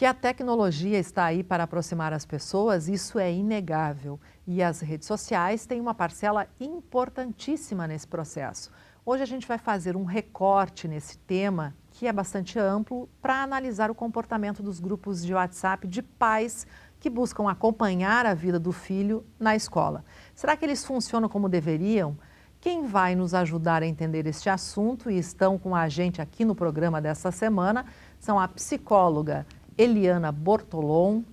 Que a tecnologia está aí para aproximar as pessoas, isso é inegável. E as redes sociais têm uma parcela importantíssima nesse processo. Hoje a gente vai fazer um recorte nesse tema, que é bastante amplo, para analisar o comportamento dos grupos de WhatsApp de pais que buscam acompanhar a vida do filho na escola. Será que eles funcionam como deveriam? Quem vai nos ajudar a entender este assunto e estão com a gente aqui no programa dessa semana são a psicóloga Eliana Bortolom,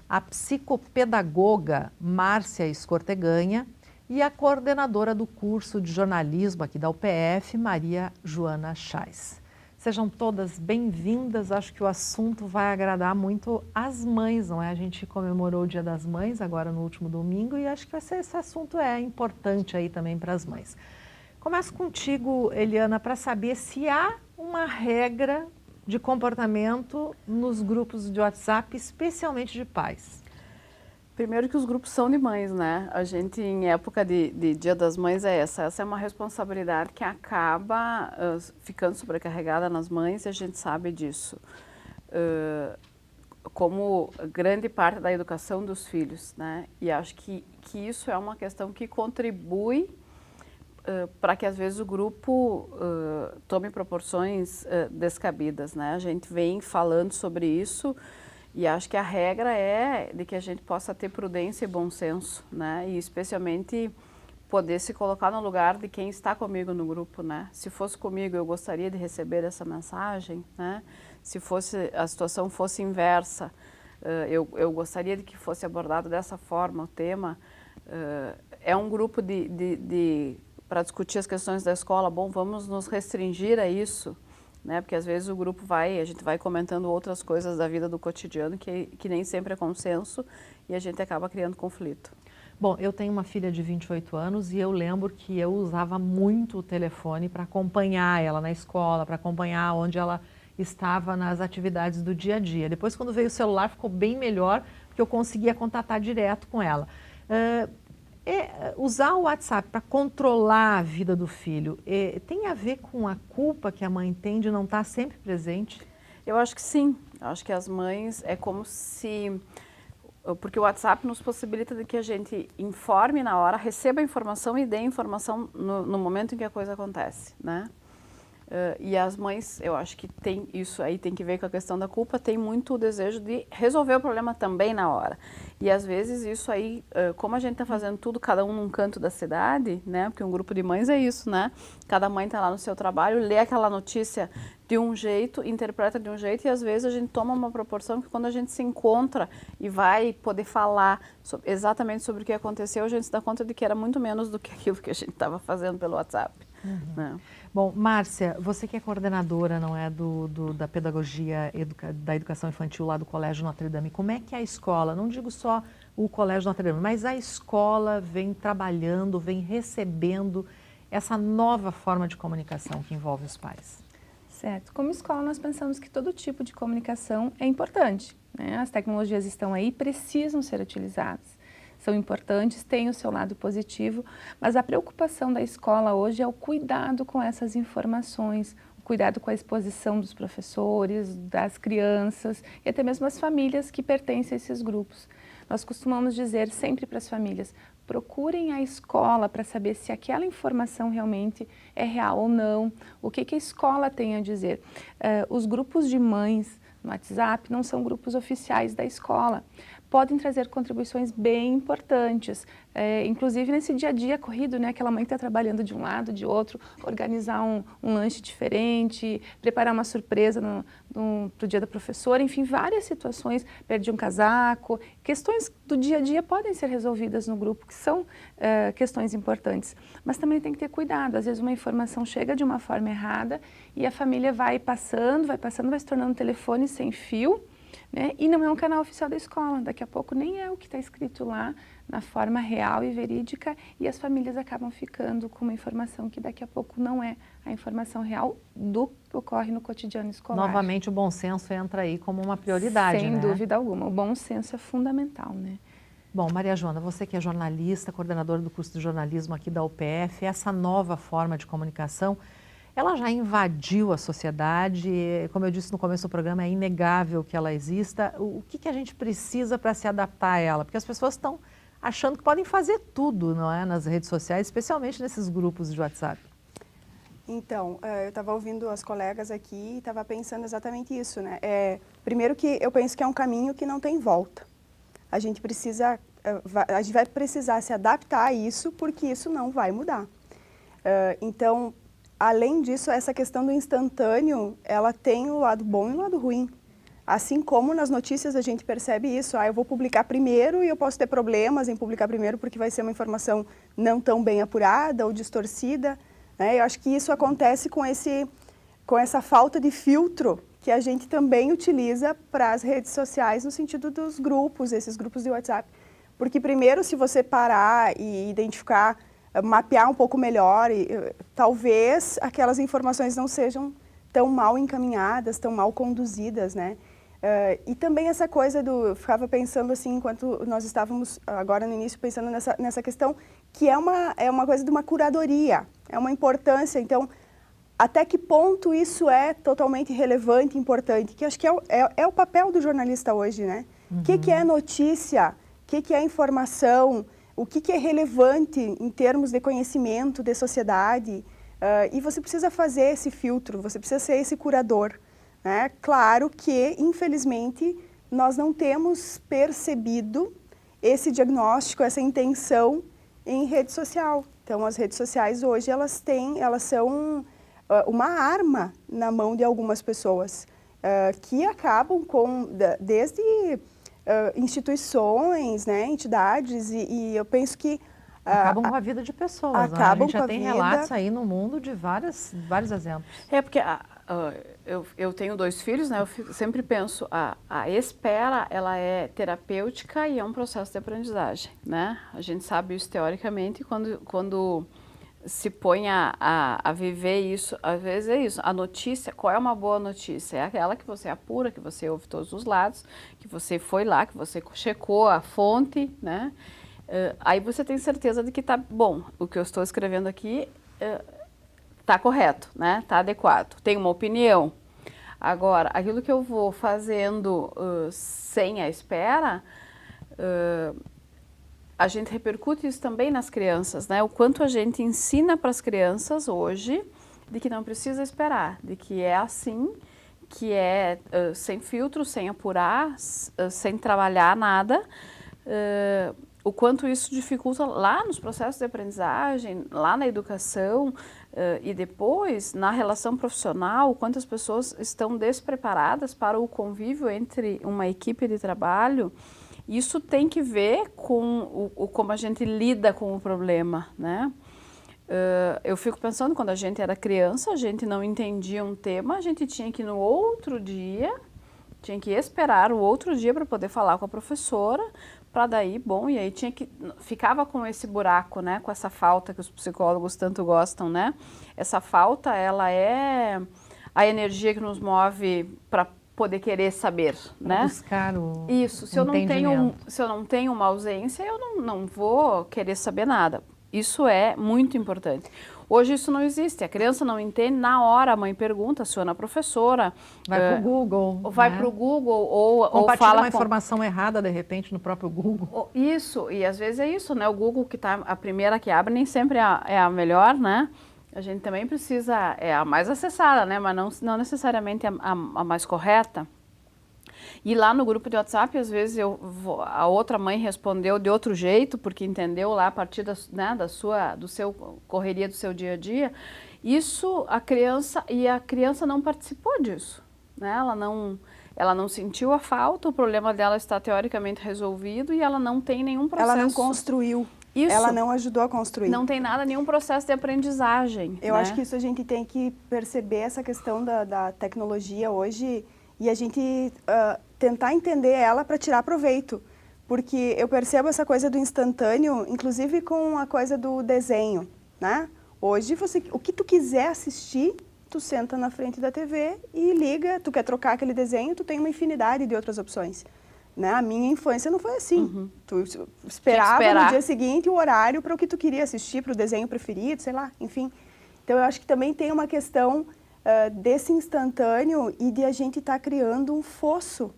a psicopedagoga Márcia Escorteganha e a coordenadora do curso de jornalismo aqui da UPF, Maria Joana Chais. Sejam todas bem-vindas, acho que o assunto vai agradar muito as mães, não é? A gente comemorou o Dia das Mães agora no último domingo e acho que esse assunto é importante aí também para as mães. Começo contigo, Eliana, para saber se há uma regra de comportamento nos grupos de WhatsApp, especialmente de pais. Primeiro que os grupos são de mães, né? A gente, em época de Dia das Mães, essa é uma responsabilidade que acaba ficando sobrecarregada nas mães e a gente sabe disso. Como grande parte da educação dos filhos, né? E acho que isso é uma questão que contribui para que às vezes o grupo tome proporções descabidas, né? A gente vem falando sobre isso e acho que a regra é de que a gente possa ter prudência e bom senso, né? E especialmente poder se colocar no lugar de quem está comigo no grupo, né? Se fosse comigo, eu gostaria de receber essa mensagem, né? Se fosse a situação fosse inversa, eu gostaria de que fosse abordado dessa forma o tema. É um grupo para discutir as questões da escola, bom, vamos nos restringir a isso, né? Porque às vezes o grupo a gente vai comentando outras coisas da vida do cotidiano que nem sempre é consenso e a gente acaba criando conflito. Bom, eu tenho uma filha de 28 anos e eu lembro que eu usava muito o telefone para acompanhar ela na escola, para acompanhar onde ela estava nas atividades do dia a dia. Depois, quando veio o celular, ficou bem melhor, porque eu conseguia contatar direto com ela. Usar o WhatsApp para controlar a vida do filho tem a ver com a culpa que a mãe tem de não estar sempre presente? Eu acho que sim. Eu acho que as mães é como se... Porque o WhatsApp nos possibilita de que a gente informe na hora, receba a informação e dê a informação no momento em que a coisa acontece, né? E as mães, eu acho que tem isso aí, tem que ver com a questão da culpa, tem muito o desejo de resolver o problema também na hora. E às vezes isso aí, como a gente está fazendo tudo, cada um num canto da cidade, né? Porque um grupo de mães é isso, né? Cada mãe está lá no seu trabalho, lê aquela notícia de um jeito, interpreta de um jeito e às vezes a gente toma uma proporção que quando a gente se encontra e vai poder falar exatamente sobre o que aconteceu, a gente se dá conta de que era muito menos do que aquilo que a gente estava fazendo pelo WhatsApp. Né? Bom, Márcia, você que é coordenadora, não é, da pedagogia da educação infantil lá do Colégio Notre Dame, como é que a escola, não digo só o Colégio Notre Dame, mas a escola vem trabalhando, vem recebendo essa nova forma de comunicação que envolve os pais? Certo. Como escola, nós pensamos que todo tipo de comunicação é importante, né? As tecnologias estão aí, precisam ser utilizadas. São importantes, têm o seu lado positivo, mas a preocupação da escola hoje é o cuidado com essas informações, o cuidado com a exposição dos professores, das crianças e até mesmo as famílias que pertencem a esses grupos. Nós costumamos dizer sempre para as famílias, procurem a escola para saber se aquela informação realmente é real ou não, o que a escola tem a dizer. Os grupos de mães no WhatsApp não são grupos oficiais da escola. Podem trazer contribuições bem importantes, inclusive nesse dia a dia corrido, né? Aquela mãe que está trabalhando de um lado, de outro, organizar um lanche diferente, preparar uma surpresa para o dia da professora, enfim, várias situações, perdi um casaco, questões do dia a dia podem ser resolvidas no grupo, que são questões importantes, mas também tem que ter cuidado, às vezes uma informação chega de uma forma errada e a família vai passando, vai se tornando um telefone sem fio, né? E não é um canal oficial da escola, daqui a pouco nem é o que está escrito lá na forma real e verídica e as famílias acabam ficando com uma informação que daqui a pouco não é a informação real do que ocorre no cotidiano escolar. Novamente o bom senso entra aí como uma prioridade, Sem né? dúvida alguma, o bom senso é fundamental, né? Bom, Maria Joana, você que é jornalista, coordenadora do curso de jornalismo aqui da UPF, essa nova forma de comunicação, ela já invadiu a sociedade, como eu disse no começo do programa, é inegável que ela exista. O que a gente precisa para se adaptar a ela? Porque as pessoas estão achando que podem fazer tudo, não é, nas redes sociais, especialmente nesses grupos de WhatsApp. Então, eu estava ouvindo as colegas aqui e estava pensando exatamente isso, né? Primeiro que eu penso que é um caminho que não tem volta. A gente vai precisar se adaptar a isso, porque isso não vai mudar. Então, além disso, essa questão do instantâneo, ela tem o lado bom e o lado ruim. Assim como nas notícias a gente percebe isso, eu vou publicar primeiro e eu posso ter problemas em publicar primeiro porque vai ser uma informação não tão bem apurada ou distorcida. Eu acho que isso acontece com essa falta de filtro que a gente também utiliza para as redes sociais no sentido dos grupos, esses grupos de WhatsApp. Porque primeiro, se você parar e identificar, mapear um pouco melhor, talvez aquelas informações não sejam tão mal encaminhadas, tão mal conduzidas, né? E também essa coisa eu ficava pensando assim, enquanto nós estávamos agora no início pensando nessa questão, que é uma coisa de uma curadoria, é uma importância. Então, até que ponto isso é totalmente relevante e importante? Que acho que é o papel do jornalista hoje, né? O que é notícia? O que é informação? O que é relevante em termos de conhecimento, de sociedade? E você precisa fazer esse filtro, você precisa ser esse curador. Claro que, infelizmente, nós não temos percebido esse diagnóstico, essa intenção em rede social. Então, as redes sociais hoje, elas são uma arma na mão de algumas pessoas, que acabam desde instituições, né, entidades, e eu penso que acabam com a vida de pessoas. A gente já tem relatos aí no mundo de vários exemplos. Porque eu tenho 2 filhos, né? Eu sempre penso, a espera, ela é terapêutica e é um processo de aprendizagem, né? A gente sabe isso teoricamente quando se põe a viver isso, às vezes é isso. A notícia, qual é uma boa notícia? É aquela que você apura, que você ouve todos os lados, que você foi lá, que você checou a fonte, né? Aí você tem certeza de que tá bom, o que eu estou escrevendo aqui tá correto, né? Tá adequado. Tem uma opinião. Agora, aquilo que eu vou fazendo sem a espera, a gente repercute isso também nas crianças, né? O quanto a gente ensina para as crianças hoje de que não precisa esperar, de que é assim, que é sem filtro, sem apurar, sem trabalhar nada. O quanto isso dificulta lá nos processos de aprendizagem, lá na educação e depois na relação profissional, o quanto as pessoas estão despreparadas para o convívio entre uma equipe de trabalho. Isso tem que ver com como a gente lida com o problema, né? Eu fico pensando, quando a gente era criança, a gente não entendia um tema, a gente tinha que ir no outro dia, tinha que esperar o outro dia para poder falar com a professora, para daí, bom, e aí ficava com esse buraco, né, com essa falta que os psicólogos tanto gostam, né? Essa falta, ela é a energia que nos move para poder querer saber, né? Buscar o Isso, se eu não tenho uma ausência, eu não vou querer saber nada. Isso é muito importante. Hoje isso não existe, a criança não entende, na hora a mãe pergunta, aciona a professora. Vai para o Google. Vai para o Google ou compartilha fala uma informação errada, de repente, no próprio Google. Isso, e às vezes é isso, né? O Google que tá, a primeira que abre nem sempre é a melhor, né? A gente também precisa, é a mais acessada, né? Mas não necessariamente a mais correta. E lá no grupo de WhatsApp, às vezes a outra mãe respondeu de outro jeito, porque entendeu lá a partir do seu correria do seu dia a dia. Isso a criança não participou disso, né? Ela não sentiu a falta, o problema dela está teoricamente resolvido e ela não tem nenhum processo. Ela não construiu. Isso. Ela não ajudou a construir. Não tem nada, nenhum processo de aprendizagem. Eu né? acho que isso a gente tem que perceber, essa questão da tecnologia hoje, e a gente tentar entender ela para tirar proveito. Porque eu percebo essa coisa do instantâneo, inclusive com a coisa do desenho, né? Hoje, o que tu quiser assistir, tu senta na frente da TV e liga, tu quer trocar aquele desenho, tu tem uma infinidade de outras opções. Né? A minha infância não foi assim. Uhum. Tu esperava no dia seguinte o horário para o que tu queria assistir, para o desenho preferido, sei lá, enfim. Então, eu acho que também tem uma questão desse instantâneo e de a gente estar criando um fosso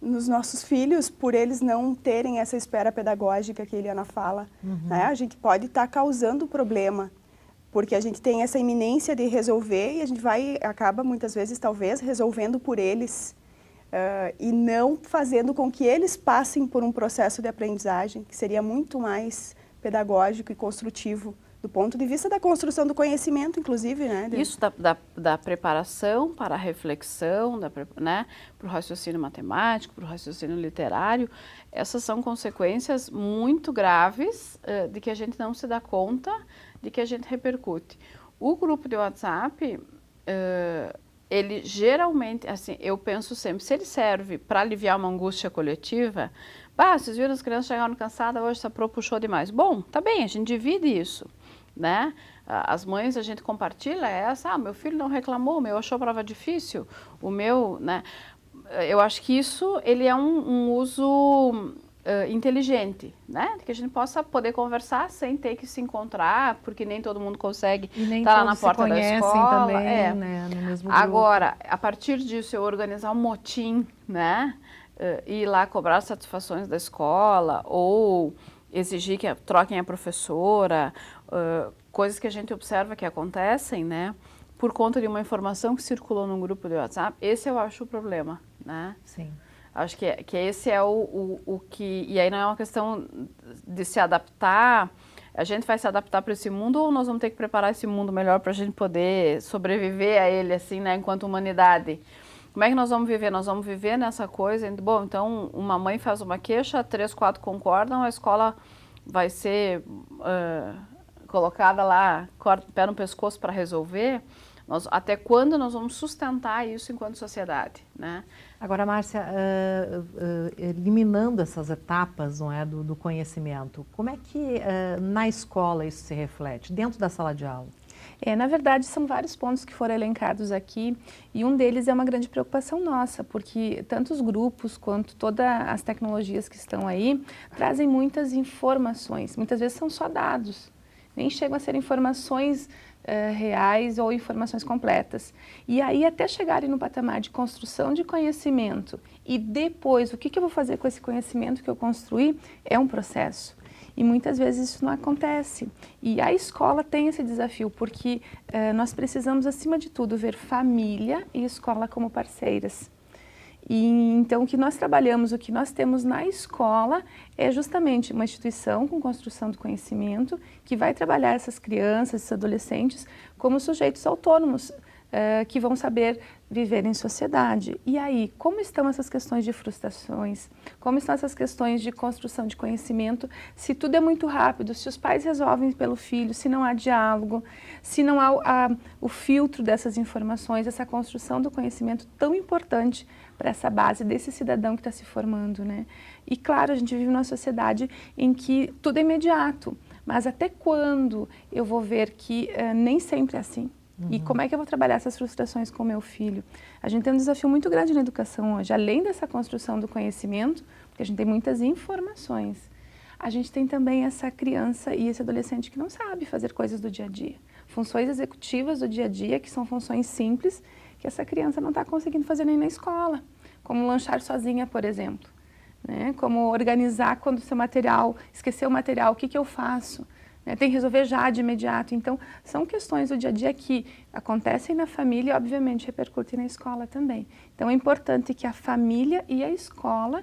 nos nossos filhos por eles não terem essa espera pedagógica que a Eliana fala. Né? A gente pode estar causando problema, porque a gente tem essa iminência de resolver e a gente acaba muitas vezes talvez resolvendo por eles e não fazendo com que eles passem por um processo de aprendizagem que seria muito mais pedagógico e construtivo do ponto de vista da construção do conhecimento, inclusive, né? Isso da preparação para a reflexão, né, para o raciocínio matemático, para o raciocínio literário, essas são consequências muito graves de que a gente não se dá conta, de que a gente repercute. O grupo de WhatsApp, ele geralmente, assim, eu penso sempre, se ele serve para aliviar uma angústia coletiva, vocês viram as crianças chegaram cansadas, hoje essa pro puxou demais. Bom, tá bem, a gente divide isso. Né? As mães, a gente compartilha meu filho não reclamou, o meu achou a prova difícil, o meu, né? Eu acho que isso, ele é um uso inteligente, né? Que a gente possa poder conversar sem ter que se encontrar, porque nem todo mundo consegue estar lá na porta da escola. Também, né? No mesmo grupo. Agora, a partir disso, eu organizar um motim, né? Ir lá cobrar satisfações da escola, ou exigir que troquem a professora, coisas que a gente observa que acontecem, né, por conta de uma informação que circulou num grupo de WhatsApp, esse eu acho o problema, né? Sim. Acho que esse é o que... E aí não é uma questão de se adaptar, a gente vai se adaptar para esse mundo ou nós vamos ter que preparar esse mundo melhor para a gente poder sobreviver a ele, assim, né, enquanto humanidade. Como é que nós vamos viver? Nós vamos viver nessa coisa, bom, então uma mãe faz uma queixa, 3, 4 concordam, a escola vai ser colocada lá, pé no pescoço para resolver. Até quando nós vamos sustentar isso enquanto sociedade, né? Agora, Márcia, eliminando essas etapas, não é, do conhecimento, como é que na escola isso se reflete, dentro da sala de aula? Na verdade, são vários pontos que foram elencados aqui e um deles é uma grande preocupação nossa, porque tanto os grupos quanto todas as tecnologias que estão aí trazem muitas informações, muitas vezes são só dados, nem chegam a ser informações reais ou informações completas. E aí, até chegarem no patamar de construção de conhecimento e depois, o que eu vou fazer com esse conhecimento que eu construí, é um processo. E muitas vezes isso não acontece. E a escola tem esse desafio, porque nós precisamos, acima de tudo, ver família e escola como parceiras. E então, o que nós trabalhamos, o que nós temos na escola é justamente uma instituição com construção do conhecimento que vai trabalhar essas crianças, esses adolescentes, como sujeitos autônomos, que vão saber viver em sociedade. E aí, como estão essas questões de frustrações? Como estão essas questões de construção de conhecimento? Se tudo é muito rápido, se os pais resolvem pelo filho, se não há diálogo, se não há o filtro dessas informações, essa construção do conhecimento tão importante para essa base desse cidadão que está se formando, né? E claro, a gente vive numa sociedade em que tudo é imediato, mas até quando eu vou ver que nem sempre é assim? E como é que eu vou trabalhar essas frustrações com o meu filho? A gente tem um desafio muito grande na educação hoje, além dessa construção do conhecimento, porque a gente tem muitas informações, a gente tem também essa criança e esse adolescente que não sabe fazer coisas do dia a dia. Funções executivas do dia a dia, que são funções simples, que essa criança não está conseguindo fazer nem na escola, como lanchar sozinha, por exemplo, né? Como organizar quando o seu material, esquecer o material, o que eu faço? Tem que resolver já de imediato. Então, são questões do dia a dia que acontecem na família e, obviamente, repercutem na escola também. Então, é importante que a família e a escola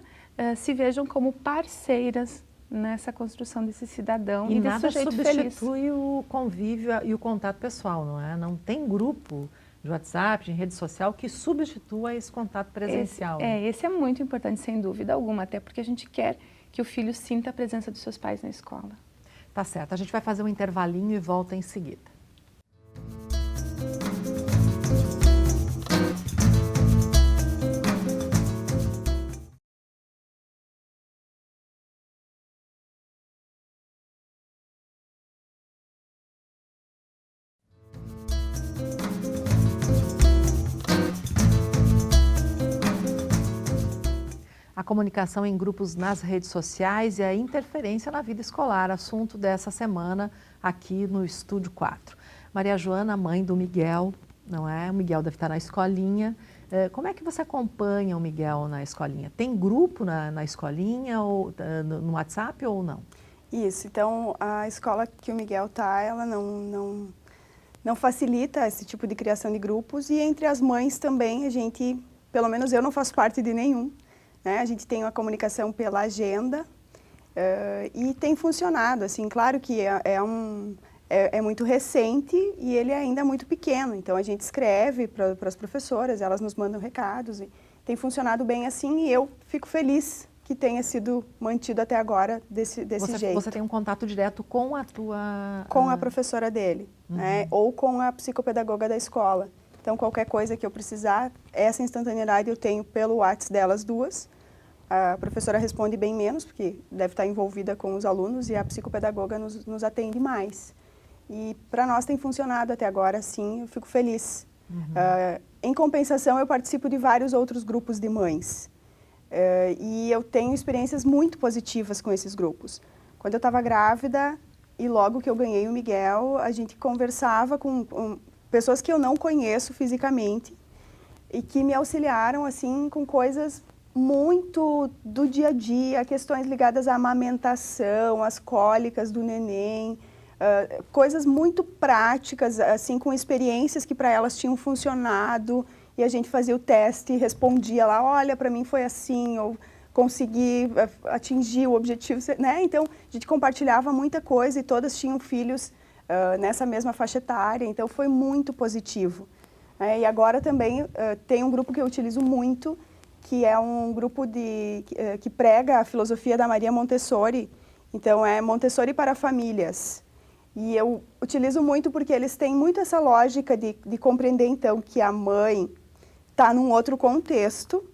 se vejam como parceiras nessa construção desse cidadão e desse sujeito feliz. E nada substitui o convívio e o contato pessoal, não é? Não tem grupo de WhatsApp, de rede social, que substitua esse contato presencial. Esse é muito importante, sem dúvida alguma, até porque a gente quer que o filho sinta a presença dos seus pais na escola. Tá certo, a gente vai fazer um intervalinho e volta em seguida. A comunicação em grupos nas redes sociais e a interferência na vida escolar, assunto dessa semana aqui no Estúdio 4. Maria Joana, mãe do Miguel, não é? O Miguel deve estar na escolinha. Como é que você acompanha o Miguel na escolinha? Tem grupo na escolinha, ou no WhatsApp ou não? Isso, então a escola que o Miguel está, ela não facilita esse tipo de criação de grupos, e entre as mães também a gente, pelo menos eu não faço parte de nenhum, né? A gente tem uma comunicação pela agenda e tem funcionado, assim, claro que é muito recente e ele ainda é muito pequeno, então a gente escreve para as professoras, elas nos mandam recados, e tem funcionado bem assim, e eu fico feliz que tenha sido mantido até agora desse jeito. Você tem um contato direto com a tua... Com a professora dele, né? Ou com a psicopedagoga da escola. Então, qualquer coisa que eu precisar, essa instantaneidade eu tenho pelo WhatsApp delas duas. A professora responde bem menos, porque deve estar envolvida com os alunos, e a psicopedagoga nos atende mais. E para nós tem funcionado até agora, sim, eu fico feliz. Em compensação, eu participo de vários outros grupos de mães. E eu tenho experiências muito positivas com esses grupos. Quando eu estava grávida e logo que eu ganhei o Miguel, a gente conversava com pessoas que eu não conheço fisicamente e que me auxiliaram assim com coisas muito do dia a dia, questões ligadas à amamentação, às cólicas do neném, coisas muito práticas, assim, com experiências que para elas tinham funcionado. E a gente fazia o teste e respondia lá, olha, para mim foi assim, ou consegui atingir o objetivo, né? Então, a gente compartilhava muita coisa e todas tinham filhos nessa mesma faixa etária, então foi muito positivo. E agora também tem um grupo que eu utilizo muito, que é um grupo que prega a filosofia da Maria Montessori, então é Montessori para famílias. E eu utilizo muito porque eles têm muito essa lógica de compreender, então, que a mãe está num outro contexto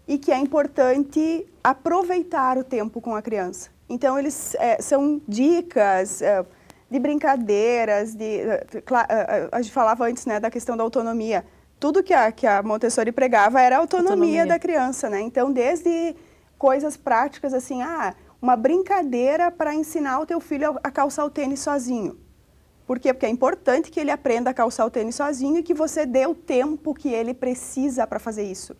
e que é importante aproveitar o tempo com a criança. Então, eles são dicas de brincadeiras, a gente falava antes, né, da questão da autonomia. Tudo que a Montessori pregava era a autonomia da criança, né? Então, desde coisas práticas assim, uma brincadeira para ensinar o teu filho a calçar o tênis sozinho. Por quê? Porque é importante que ele aprenda a calçar o tênis sozinho e que você dê o tempo que ele precisa para fazer isso.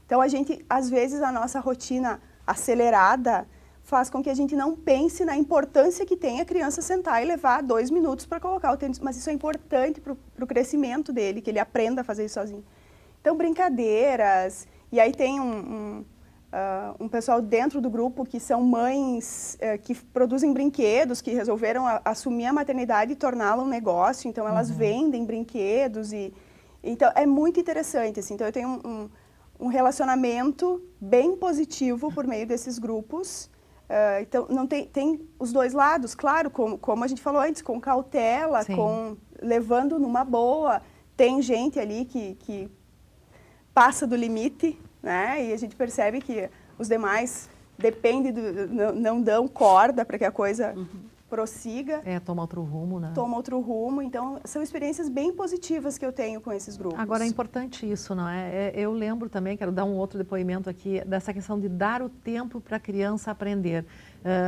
Então, às vezes, a nossa rotina acelerada faz com que a gente não pense na importância que tem a criança sentar e levar 2 minutos para colocar o tênis. Mas isso é importante para o crescimento dele, que ele aprenda a fazer isso sozinho. Então, brincadeiras. E aí tem um pessoal dentro do grupo que são mães que produzem brinquedos, que resolveram assumir a maternidade e torná-la um negócio. Então, elas vendem brinquedos. Então, é muito interessante. Assim. Então, eu tenho um relacionamento bem positivo por meio desses grupos. Então, não tem os dois lados, claro, como a gente falou antes, com cautela, levando numa boa. Tem gente ali que passa do limite, né? E a gente percebe que os demais não dão corda para que a coisa prossiga. Toma outro rumo, né? Toma outro rumo. Então, são experiências bem positivas que eu tenho com esses grupos. Agora, é importante isso, não é? Eu lembro também, quero dar um outro depoimento aqui, dessa questão de dar o tempo para a criança aprender.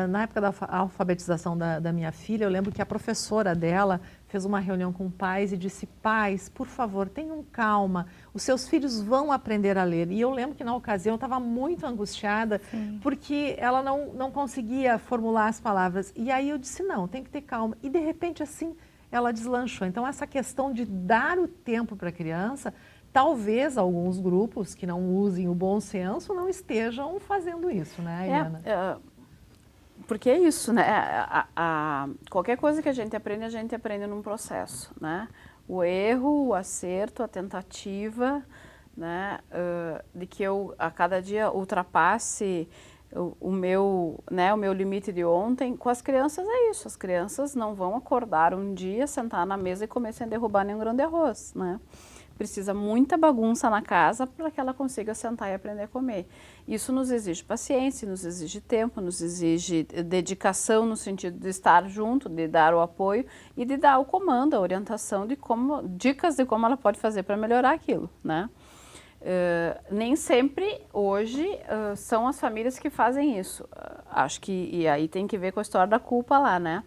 Na época da alfabetização da minha filha, eu lembro que a professora dela fez uma reunião com pais e disse, pais, por favor, tenham calma, os seus filhos vão aprender a ler. E eu lembro que na ocasião eu estava muito angustiada, porque ela não conseguia formular as palavras. E aí eu disse, não, tem que ter calma. E de repente assim, ela deslanchou. Então essa questão de dar o tempo para a criança, talvez alguns grupos que não usem o bom senso não estejam fazendo isso, né, Eliana? Porque é isso, né? Qualquer coisa que a gente aprende num processo, né? O erro, o acerto, a tentativa, né? De que eu, a cada dia, ultrapasse o meu limite de ontem. Com as crianças é isso, as crianças não vão acordar um dia, sentar na mesa e comer sem derrubar nenhum grão de arroz, né? Precisa muita bagunça na casa para que ela consiga sentar e aprender a comer. Isso nos exige paciência, nos exige tempo, nos exige dedicação no sentido de estar junto, de dar o apoio e de dar o comando, a orientação de dicas de como ela pode fazer para melhorar aquilo, né? Nem sempre hoje são as famílias que fazem isso. Acho que, e aí tem que ver com a história da culpa lá, né?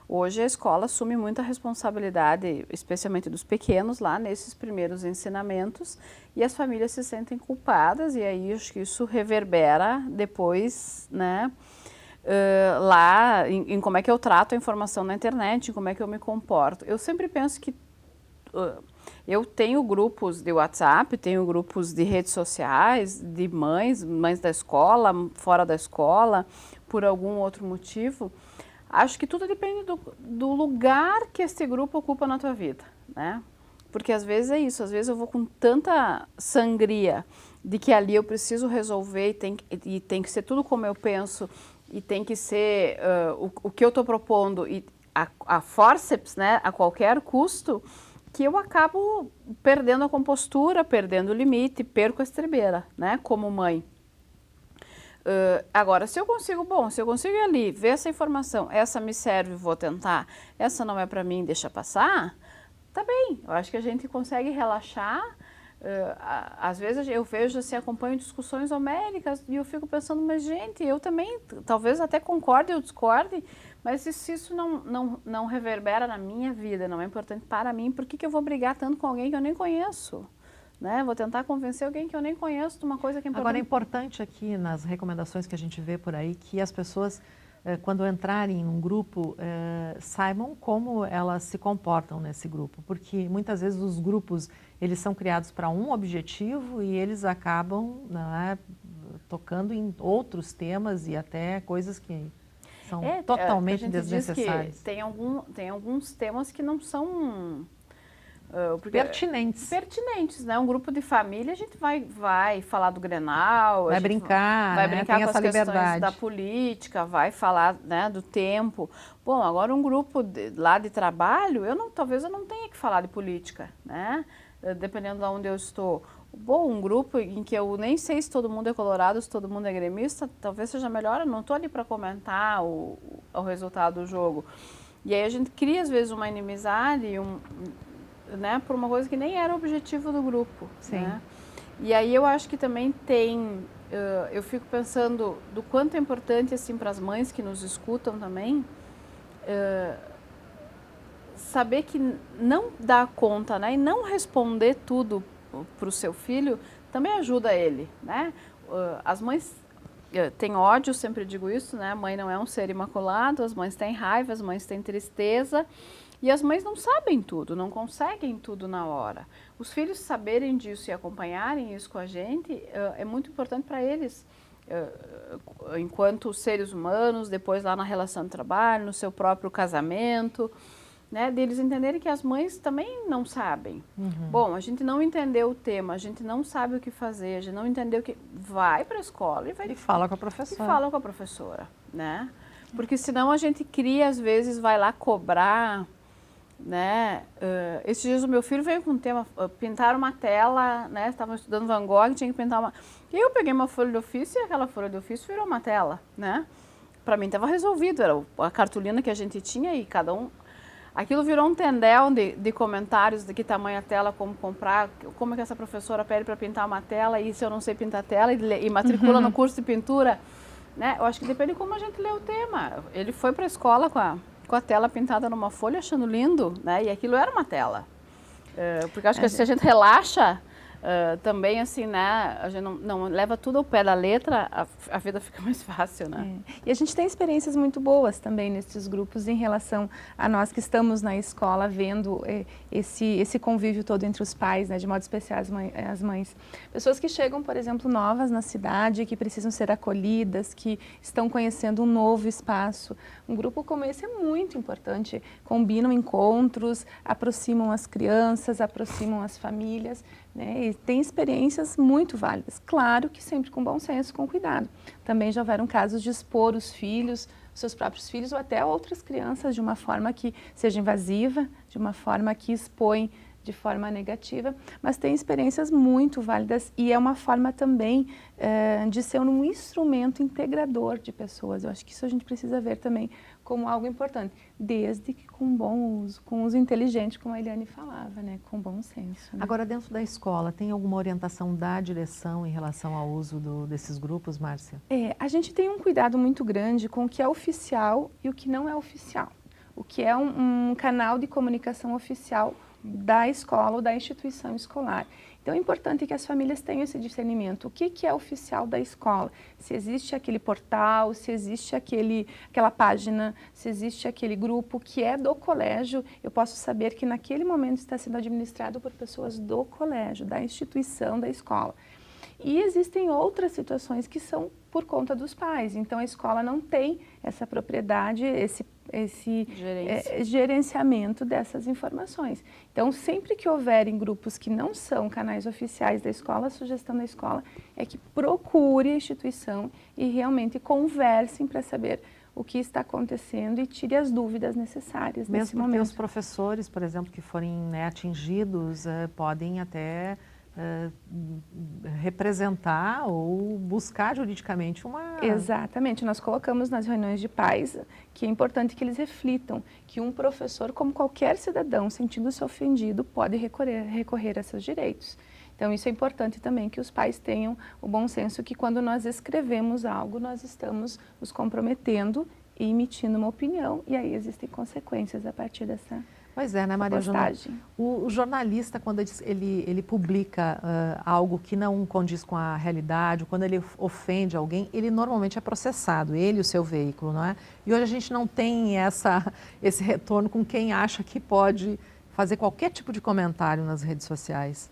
Hoje a escola assume muita responsabilidade, especialmente dos pequenos, lá nesses primeiros ensinamentos, e as famílias se sentem culpadas, e aí acho que isso reverbera depois, né, lá em como é que eu trato a informação na internet, em como é que eu me comporto. Eu sempre penso que eu tenho grupos de WhatsApp, tenho grupos de redes sociais, de mães da escola, fora da escola, por algum outro motivo. Acho que tudo depende do lugar que este grupo ocupa na tua vida, né? Porque às vezes é isso, às vezes eu vou com tanta sangria de que ali eu preciso resolver e tem que ser tudo como eu penso e tem que ser o que eu estou propondo e a forceps, né, a qualquer custo, que eu acabo perdendo a compostura, perdendo o limite, perco a estribeira, né, como mãe. Agora, se eu consigo ir ali, ver essa informação, essa me serve, vou tentar, essa não é para mim, deixa passar, tá bem. Eu acho que a gente consegue relaxar. Às vezes eu vejo, assim, acompanho discussões homéricas e eu fico pensando, mas gente, eu também, talvez até concorde ou discorde, mas se isso não reverbera na minha vida, não é importante para mim, por que eu vou brigar tanto com alguém que eu nem conheço? Né? Vou tentar convencer alguém que eu nem conheço de uma coisa que é importante. Agora, é importante aqui nas recomendações que a gente vê por aí que as pessoas, quando entrarem em um grupo, saibam como elas se comportam nesse grupo, porque muitas vezes os grupos eles são criados para um objetivo e eles acabam, né, tocando em outros temas e até coisas que são totalmente desnecessárias. Tem alguns temas que não são pertinentes, né? Um grupo de família, a gente vai falar do Grenal, vai brincar com as questões liberdade da política, vai falar, né, do tempo. Bom, agora um grupo lá de trabalho, talvez eu não tenha que falar de política, né? Dependendo de onde eu estou. Bom, um grupo em que eu nem sei se todo mundo é colorado, se todo mundo é gremista, talvez seja melhor, eu não estou ali para comentar o resultado do jogo. E aí a gente cria, às vezes, uma inimizade, né, por uma coisa que nem era o objetivo do grupo. Sim. Né? E aí eu acho que também eu fico pensando do quanto é importante, assim, para as mães que nos escutam também, saber que não dar conta, né, e não responder tudo para o seu filho também ajuda ele, né? As mães têm ódio, sempre digo isso, né? A mãe não é um ser imaculado, as mães têm raiva, as mães têm tristeza e as mães não sabem tudo, não conseguem tudo na hora. Os filhos saberem disso e acompanharem isso com a gente é muito importante para eles, enquanto seres humanos, depois lá na relação de trabalho, no seu próprio casamento, né, deles entenderem que as mães também não sabem. Uhum. Bom, a gente não entendeu o tema, a gente não sabe o que fazer, a gente não entendeu o que... Vai para a escola e fala com a professora. E fala com a professora, né? Porque senão a gente cria, às vezes, vai lá cobrar, né? Esses dias o meu filho veio com um tema, pintar uma tela, né? Estavam estudando Van Gogh, tinha que pintar uma... E eu peguei uma folha de ofício e aquela folha de ofício virou uma tela, né? Para mim estava resolvido, era a cartolina que a gente tinha e cada um... Aquilo virou um tendel de comentários de que tamanho a tela, como comprar, como é que essa professora pede para pintar uma tela e se eu não sei pintar tela e matricula no curso de pintura, né? Eu acho que depende de como a gente lê o tema. Ele foi para a escola com a tela pintada numa folha, achando lindo, né? E aquilo era uma tela. Porque acho que se a gente relaxa também, assim, né? A gente não leva tudo ao pé da letra, a vida fica mais fácil, né? E a gente tem experiências muito boas também nesses grupos em relação a nós que estamos na escola vendo esse convívio todo entre os pais, né? De modo especial as mães. Pessoas que chegam, por exemplo, novas na cidade, que precisam ser acolhidas, que estão conhecendo um novo espaço. Um grupo como esse é muito importante. Combinam encontros, aproximam as crianças, aproximam as famílias, né? E tem experiências muito válidas. Claro que sempre com bom senso, com cuidado. Também já houveram casos de expor os filhos, os seus próprios filhos ou até outras crianças de uma forma que seja invasiva, de uma forma que expõe de forma negativa, mas tem experiências muito válidas e é uma forma também de ser um instrumento integrador de pessoas. Eu acho que isso a gente precisa ver também como algo importante, desde que com bom uso, com uso inteligente, como a Eliane falava, né? Com bom senso. Né? Agora, dentro da escola, tem alguma orientação da direção em relação ao uso desses grupos, Márcia? A gente tem um cuidado muito grande com o que é oficial e o que não é oficial. o que é um canal de comunicação oficial da escola ou da instituição escolar. Então é importante que as famílias tenham esse discernimento. O que é oficial da escola? Se existe aquele portal, se existe aquela página, se existe aquele grupo que é do colégio, eu posso saber que naquele momento está sendo administrado por pessoas do colégio, da instituição, da escola. E existem outras situações que são por conta dos pais. Então a escola não tem essa propriedade, esse gerenciamento dessas informações. Então, sempre que houverem grupos que não são canais oficiais da escola, a sugestão da escola é que procure a instituição e realmente conversem para saber o que está acontecendo e tire as dúvidas necessárias nesse momento. Mesmo porque os professores, por exemplo, que forem, né, atingidos, podem até representar ou buscar juridicamente uma... Exatamente, nós colocamos nas reuniões de pais que é importante que eles reflitam que um professor, como qualquer cidadão, sentindo-se ofendido, pode recorrer a seus direitos. Então isso é importante também que os pais tenham o bom senso que quando nós escrevemos algo, nós estamos nos comprometendo e emitindo uma opinião, e aí existem consequências a partir dessa... Pois é, né, Maria Joana? O jornalista, quando ele publica algo que não condiz com a realidade, quando ele ofende alguém, ele normalmente é processado, ele e o seu veículo, não é? E hoje a gente não tem esse retorno com quem acha que pode fazer qualquer tipo de comentário nas redes sociais.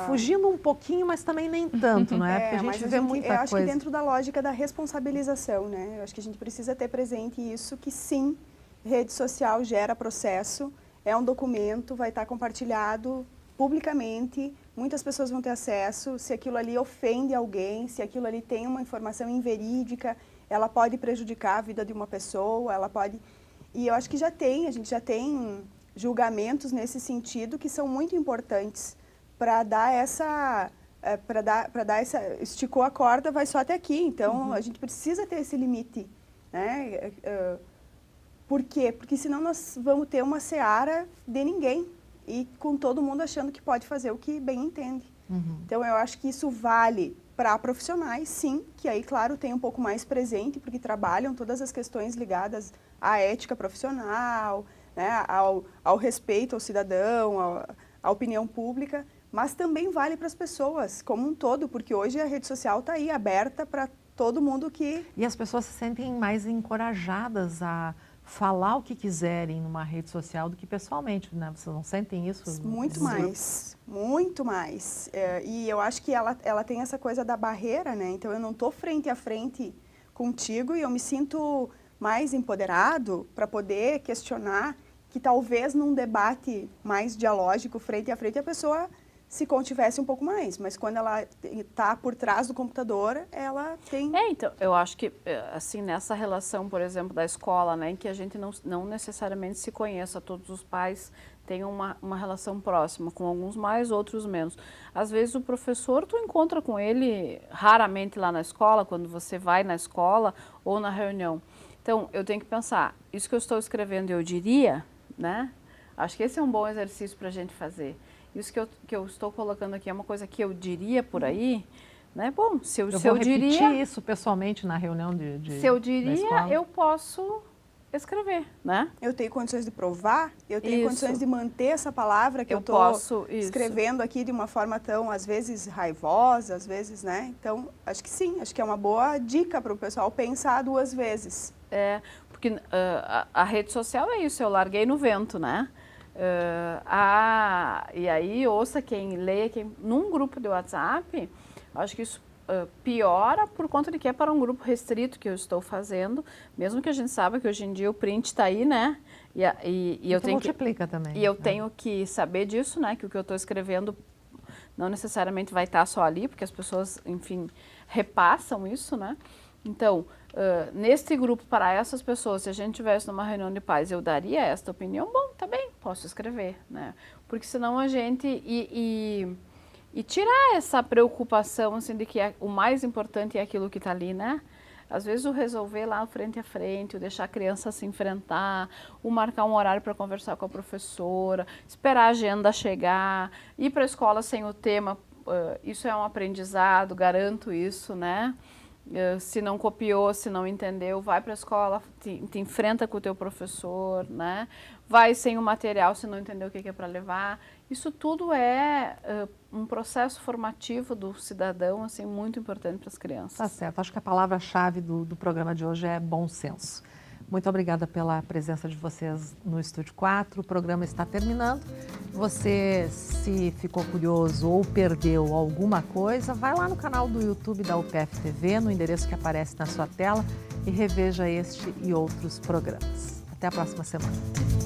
Fugindo um pouquinho, mas também nem tanto, não é? Porque a gente vê muita coisa. Eu acho que dentro da lógica da responsabilização, né? Eu acho que a gente precisa ter presente isso, que sim, rede social gera processo, é um documento, vai estar compartilhado publicamente, muitas pessoas vão ter acesso, se aquilo ali ofende alguém, se aquilo ali tem uma informação inverídica, ela pode prejudicar a vida de uma pessoa, ela pode... E eu acho que a gente já tem julgamentos nesse sentido que são muito importantes para dar essa... esticou a corda, vai só até aqui, então a gente precisa ter esse limite, né? Por quê? Porque senão nós vamos ter uma seara de ninguém e com todo mundo achando que pode fazer o que bem entende. Então eu acho que isso vale para profissionais, sim, que aí, claro, tem um pouco mais presente, porque trabalham todas as questões ligadas à ética profissional, né, ao respeito ao cidadão, à opinião pública, mas também vale para as pessoas como um todo, porque hoje a rede social está aí aberta para todo mundo que... E as pessoas se sentem mais encorajadas a falar o que quiserem numa rede social do que pessoalmente, né? Vocês não sentem isso? Muito mais, muito mais. E eu acho que ela tem essa coisa da barreira, né? Então eu não estou frente a frente contigo e eu me sinto mais empoderado para poder questionar que talvez num debate mais dialógico, frente a frente, a pessoa se contivesse um pouco mais, mas quando ela está por trás do computador, ela tem... Então, eu acho que, assim, nessa relação, por exemplo, da escola, né, em que a gente não necessariamente se conheça, todos os pais têm uma relação próxima, com alguns mais, outros menos. Às vezes o professor, tu encontra com ele raramente lá na escola, quando você vai na escola ou na reunião. Então, eu tenho que pensar, isso que eu estou escrevendo eu diria, né? Acho que esse é um bom exercício para a gente fazer. Isso que eu estou colocando aqui é uma coisa que eu diria por aí, né? Bom, se eu repetir diria isso pessoalmente na reunião se eu diria, eu posso escrever, né? Eu tenho condições de provar, eu tenho condições de manter essa palavra que eu estou escrevendo aqui de uma forma tão, às vezes, raivosa, às vezes, né? Então, acho que sim, acho que é uma boa dica para o pessoal pensar 2 vezes. Porque a rede social é isso, eu larguei no vento, né? E aí ouça quem lê, num grupo de WhatsApp, acho que isso piora por conta de que é para um grupo restrito que eu estou fazendo, mesmo que a gente saiba que hoje em dia o print está aí, né? E eu tenho multiplica também. E eu tenho que saber disso, né? Que o que eu estou escrevendo não necessariamente vai estar só ali, porque as pessoas, enfim, repassam isso, né? Então, neste grupo, para essas pessoas, se a gente tivesse numa reunião de pais, eu daria esta opinião, bom, tá bem, posso escrever, né? Porque senão a gente... E tirar essa preocupação, assim, de que o mais importante é aquilo que está ali, né? Às vezes o resolver lá frente a frente, o deixar a criança se enfrentar, o marcar um horário para conversar com a professora, esperar a agenda chegar, ir para a escola sem o tema, isso é um aprendizado, garanto isso, né? Se não copiou, se não entendeu, vai para a escola, te enfrenta com o teu professor, né? Vai sem o material se não entendeu o que é para levar. Isso tudo é um processo formativo do cidadão, assim, muito importante para as crianças. Tá certo. Acho que a palavra-chave do programa de hoje é bom senso. Muito obrigada pela presença de vocês no Estúdio 4. O programa está terminando. Você, se ficou curioso ou perdeu alguma coisa, vai lá no canal do YouTube da UPF TV, no endereço que aparece na sua tela, e reveja este e outros programas. Até a próxima semana.